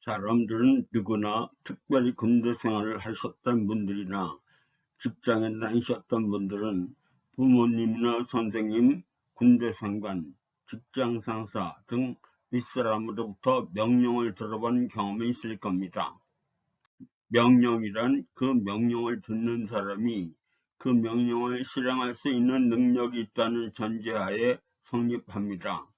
사람들은 누구나 특별히 군대 생활을 하셨던 분들이나 직장에 다니셨던 분들은 부모님이나 선생님, 군대 상관, 직장 상사 등 윗사람으로부터 명령을 들어본 경험이 있을 겁니다. 명령이란 그 명령을 듣는 사람이 그 명령을 실행할 수 있는 능력이 있다는 전제하에 성립합니다.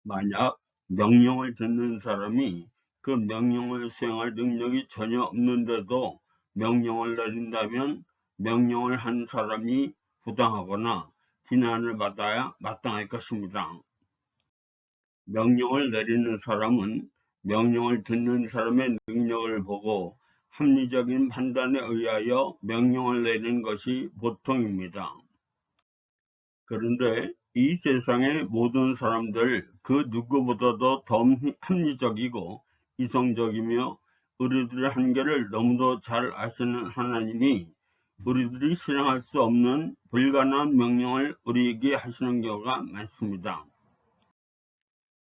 만약 명령을 듣는 사람이 그 명령을 수행할 능력이 전혀 없는데도 명령을 내린다면 명령을 한 사람이 부당하거나 비난을 받아야 마땅할 것입니다. 명령을 내리는 사람은 명령을 듣는 사람의 능력을 보고 합리적인 판단에 의하여 명령을 내리는 것이 보통입니다. 그런데 이 세상의 모든 사람들 그 누구보다도 더 합리적이고 이성적이며 우리들의 한계를 너무도 잘 아시는 하나님이 우리들이 실행할 수 없는 불가능한 명령을 우리에게 하시는 경우가 많습니다.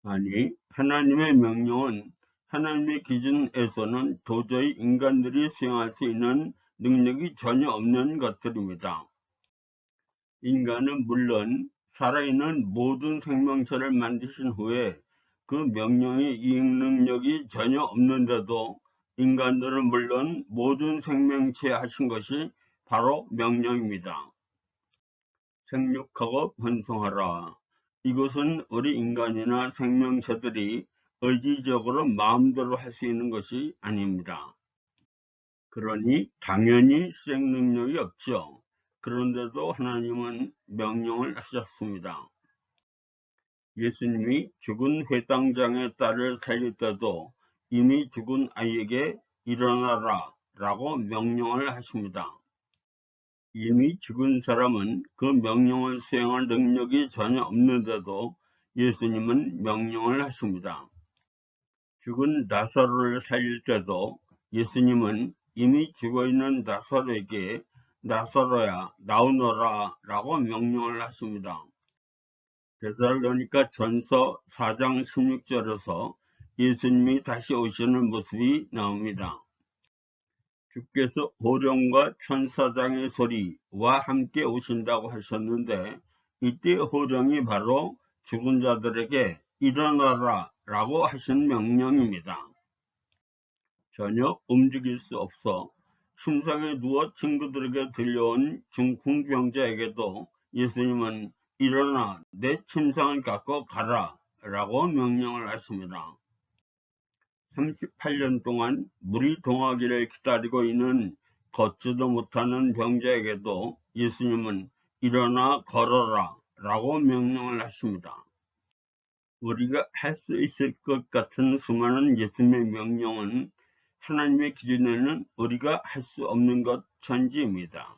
아니, 하나님의 명령은 하나님의 기준에서는 도저히 인간들이 수행할 수 있는 능력이 전혀 없는 것들입니다. 인간은 물론 살아있는 모든 생명체를 만드신 후에 그 명령의 이행 능력이 전혀 없는데도 인간들은 물론 모든 생명체에 하신 것이 바로 명령입니다. 생육하고 번성하라. 이것은 우리 인간이나 생명체들이 의지적으로 마음대로 할 수 있는 것이 아닙니다. 그러니 당연히 실행 능력이 없죠. 그런데도 하나님은 명령을 하셨습니다. 예수님이 죽은 회당장의 딸을 살릴 때도 이미 죽은 아이에게 일어나라 라고 명령을 하십니다. 이미 죽은 사람은 그 명령을 수행할 능력이 전혀 없는데도 예수님은 명령을 하십니다. 죽은 나사로를 살릴 때도 예수님은 이미 죽어있는 나사로에게 나사로야 나오너라 라고 명령을 하십니다. 데살로니가 전서 4장 16절에서 예수님이 다시 오시는 모습이 나옵니다. 주께서 호령과 천사장의 소리와 함께 오신다고 하셨는데 이때 호령이 바로 죽은 자들에게 일어나라 라고 하신 명령입니다. 전혀 움직일 수 없어 침상에 누워 친구들에게 들려온 중풍병자에게도 예수님은 일어나 내 침상을 갖고 가라 라고 명령을 하십니다. 38년 동안 물이 동하기를 기다리고 있는 걷지도 못하는 병자에게도 예수님은 일어나 걸어라 라고 명령을 하십니다. 우리가 할 수 있을 것 같은 수많은 예수님의 명령은 하나님의 기준에는 우리가 할 수 없는 것 천지입니다.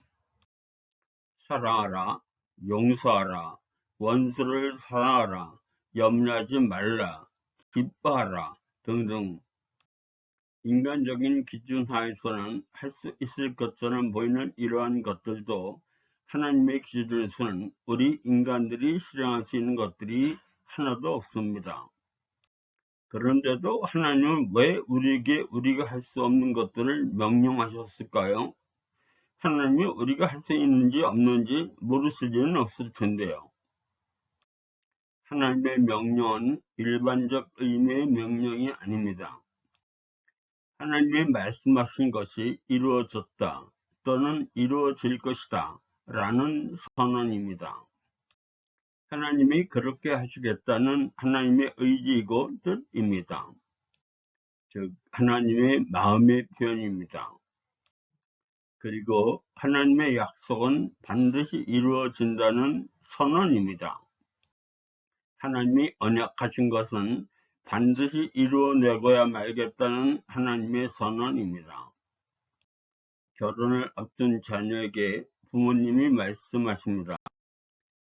사랑하라, 용서하라, 원수를 사랑하라, 염려하지 말라, 기뻐하라 등등 인간적인 기준 하에서는 할 수 있을 것처럼 보이는 이러한 것들도 하나님의 기준에서는 우리 인간들이 실행할 수 있는 것들이 하나도 없습니다. 그런데도 하나님은 왜 우리에게 우리가 할 수 없는 것들을 명령하셨을까요? 하나님이 우리가 할 수 있는지 없는지 모르실 리는 없을 텐데요. 하나님의 명령은 일반적 의미의 명령이 아닙니다. 하나님이 말씀하신 것이 이루어졌다 또는 이루어질 것이다 라는 선언입니다. 하나님이 그렇게 하시겠다는 하나님의 의지이고 뜻입니다. 즉 하나님의 마음의 표현입니다. 그리고 하나님의 약속은 반드시 이루어진다는 선언입니다. 하나님이 언약하신 것은 반드시 이루어내고야 말겠다는 하나님의 선언입니다. 결혼을 앞둔 자녀에게 부모님이 말씀하십니다.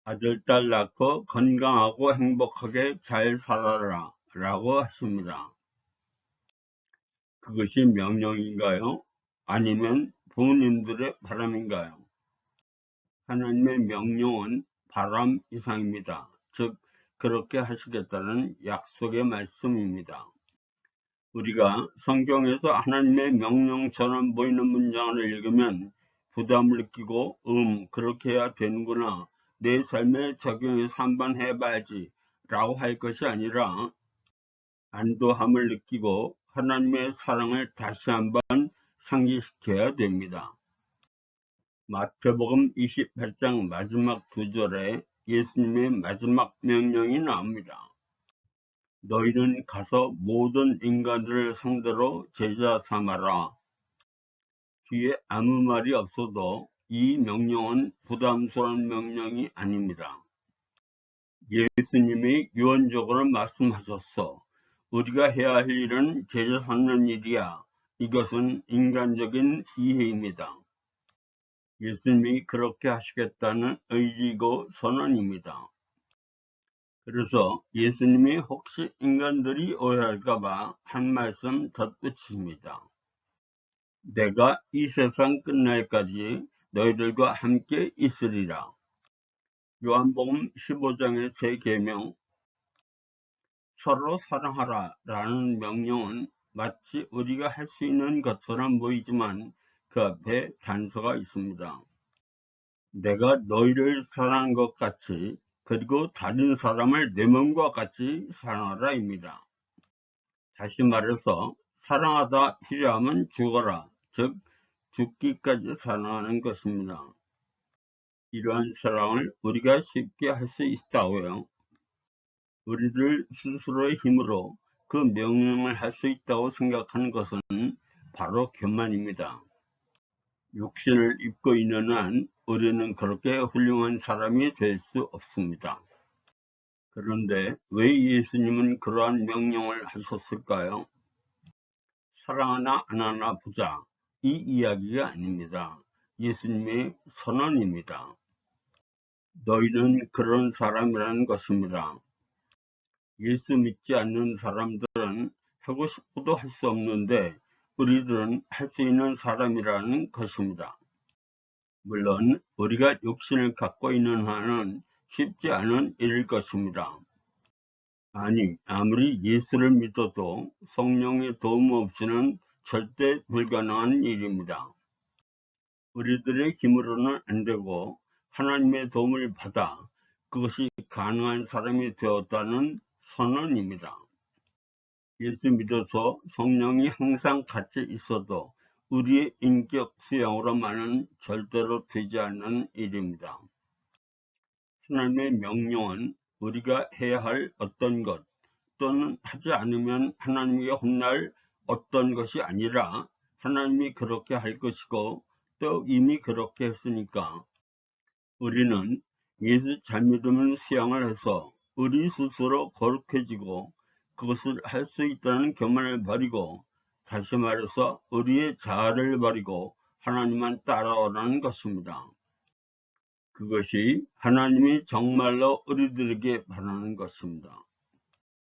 아들, 딸 낳고 건강하고 행복하게 잘 살아라 라고 하십니다. 그것이 명령인가요? 아니면 부모님들의 바람인가요? 하나님의 명령은 바람 이상입니다. 즉 그렇게 하시겠다는 약속의 말씀입니다. 우리가 성경에서 하나님의 명령처럼 보이는 문장을 읽으면 부담을 느끼고 그렇게 해야 되는구나, 내 삶에 적용해서 한번 해봐야지 라고 할 것이 아니라 안도함을 느끼고 하나님의 사랑을 다시 한번 상기시켜야 됩니다. 마태복음 28장 마지막 2절에 예수님의 마지막 명령이 나옵니다. 너희는 가서 모든 인간들을 상대로 제자 삼아라. 뒤에 아무 말이 없어도 이 명령은 부담스러운 명령이 아닙니다. 예수님이 유언적으로 말씀하셨어. 우리가 해야 할 일은 제자 삼는 일이야. 이것은 인간적인 이해입니다. 예수님이 그렇게 하시겠다는 의지고 선언입니다. 그래서 예수님이 혹시 인간들이 오해할까봐 한 말씀 덧붙입니다. 내가 이 세상 끝날까지 너희들과 함께 있으리라. 요한복음 15장의 세 계명, 서로 사랑하라 라는 명령은 마치 우리가 할 수 있는 것처럼 보이지만 그 앞에 단서가 있습니다. 내가 너희를 사랑한 것 같이, 그리고 다른 사람을 내 몸과 같이 사랑하라 입니다. 다시 말해서 사랑하다 필요하면 죽어라, 즉 죽기까지 사랑하는 것입니다. 이러한 사랑을 우리가 쉽게 할 수 있다고요? 우리들 스스로의 힘으로 그 명령을 할 수 있다고 생각하는 것은 바로 교만입니다. 육신을 입고 있는 한 우리는 그렇게 훌륭한 사람이 될 수 없습니다. 그런데 왜 예수님은 그러한 명령을 하셨을까요? 사랑하나 안 하나 보자, 이 이야기가 아닙니다. 예수님의 선언입니다. 너희는 그런 사람이라는 것입니다. 예수 믿지 않는 사람들은 하고 싶어도 할 수 없는데 우리들은 할 수 있는 사람이라는 것입니다. 물론 우리가 육신을 갖고 있는 한은 쉽지 않은 일일 것입니다. 아니, 아무리 예수를 믿어도 성령의 도움 없이는 절대 불가능한 일입니다. 우리들의 힘으로는 안 되고 하나님의 도움을 받아 그것이 가능한 사람이 되었다는 선언입니다. 예수 믿어서 성령이 항상 같이 있어도 우리의 인격 수양으로만은 절대로 되지 않는 일입니다. 하나님의 명령은 우리가 해야 할 어떤 것 또는 하지 않으면 하나님께 혼날 어떤 것이 아니라 하나님이 그렇게 할 것이고 또 이미 그렇게 했으니까 우리는 예수 잘 믿음을 수양을 해서 우리 스스로 거룩해지고 그것을 할 수 있다는 교만을 버리고, 다시 말해서 우리의 자아를 버리고 하나님만 따라오라는 것입니다. 그것이 하나님이 정말로 우리들에게 바라는 것입니다.